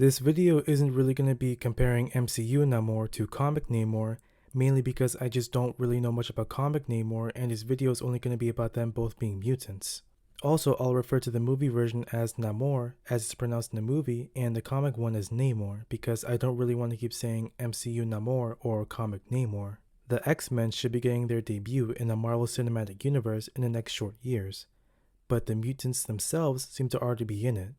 This video isn't really going to be comparing MCU Namor to comic Namor, mainly because I just don't really know much about comic Namor, and this video is only going to be about them both being mutants. Also, I'll refer to the movie version as Namor, as it's pronounced in the movie, and the comic one as Namor, because I don't really want to keep saying MCU Namor or comic Namor. The X-Men should be getting their debut in the Marvel Cinematic Universe in the next short years, but the mutants themselves seem to already be in it,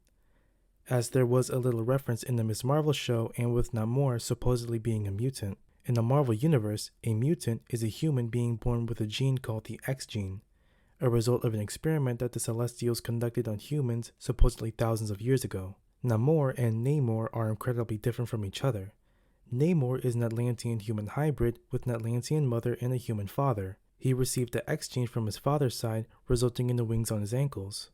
as there was a little reference in the Ms. Marvel show and with Namor supposedly being a mutant. In the Marvel Universe, a mutant is a human being born with a gene called the X gene, a result of an experiment that the Celestials conducted on humans supposedly thousands of years ago. Namor and Namor are incredibly different from each other. Namor is an Atlantean-human hybrid with an Atlantean mother and a human father. He received the X gene from his father's side, resulting in the wings on his ankles.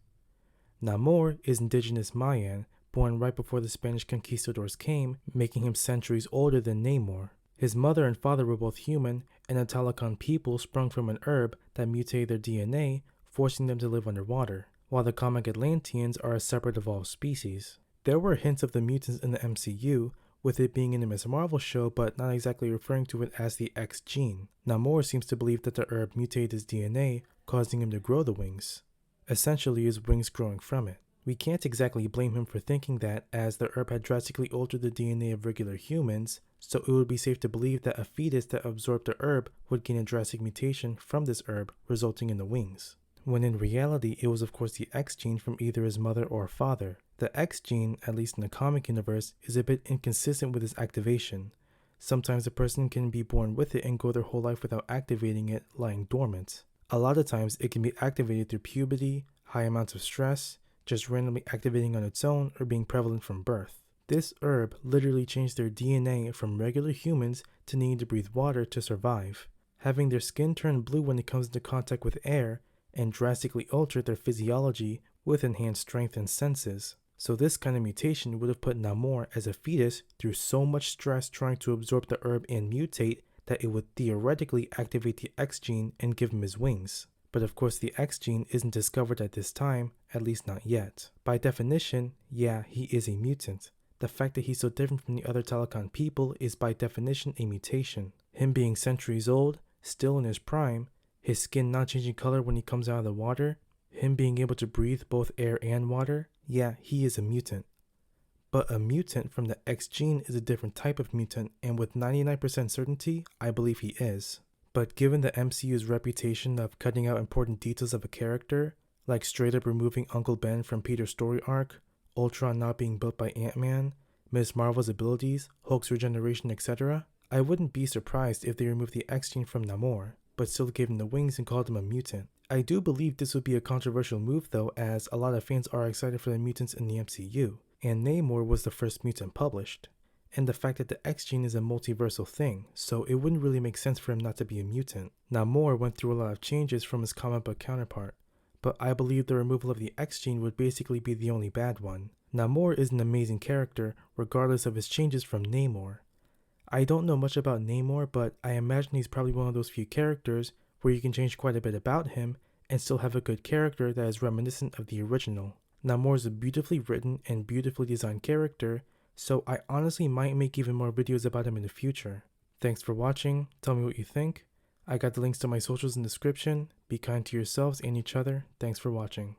Namor is indigenous Mayan, born right before the Spanish conquistadors came, making him centuries older than Namor. His mother and father were both human, and the Talokan people sprung from an herb that mutated their DNA, forcing them to live underwater, while the comic Atlanteans are a separate evolved species. There were hints of the mutants in the MCU, with it being in the Ms. Marvel show but not exactly referring to it as the X gene. Namor seems to believe that the herb mutated his DNA, causing him to grow the wings, essentially his wings growing from it. We can't exactly blame him for thinking that, as the herb had drastically altered the DNA of regular humans, so it would be safe to believe that a fetus that absorbed the herb would gain a drastic mutation from this herb, resulting in the wings, when in reality it was of course the X gene from either his mother or father. The X gene, at least in the comic universe, is a bit inconsistent with its activation. Sometimes a person can be born with it and go their whole life without activating it, lying dormant. A lot of times it can be activated through puberty, high amounts of stress, just randomly activating on its own, or being prevalent from birth. This herb literally changed their DNA from regular humans to needing to breathe water to survive, having their skin turn blue when it comes into contact with air, and drastically altered their physiology with enhanced strength and senses. So this kind of mutation would have put Namor as a fetus through so much stress trying to absorb the herb and mutate that it would theoretically activate the X gene and give him his wings. But of course the X gene isn't discovered at this time, at least not yet. By definition, yeah, he is a mutant. The fact that he's so different from the other Talokan people is by definition a mutation. Him being centuries old, still in his prime, his skin not changing color when he comes out of the water, him being able to breathe both air and water, yeah, he is a mutant. But a mutant from the X gene is a different type of mutant, and with 99% certainty, I believe he is. But given the MCU's reputation of cutting out important details of a character, like straight up removing Uncle Ben from Peter's story arc, Ultron not being built by Ant-Man, Ms. Marvel's abilities, Hulk's regeneration, etc., I wouldn't be surprised if they removed the X gene from Namor, but still gave him the wings and called him a mutant. I do believe this would be a controversial move though, as a lot of fans are excited for the mutants in the MCU, and Namor was the first mutant published, and the fact that the X gene is a multiversal thing, so it wouldn't really make sense for him not to be a mutant. Namor went through a lot of changes from his comic book counterpart, but I believe the removal of the X gene would basically be the only bad one. Namor is an amazing character regardless of his changes from Namor. I don't know much about Namor, but I imagine he's probably one of those few characters where you can change quite a bit about him and still have a good character that is reminiscent of the original. Namor is a beautifully written and beautifully designed character, so I honestly might make even more videos about him in the future. Thanks for watching, tell me what you think. I got the links to my socials in the description. Be kind to yourselves and each other. Thanks for watching.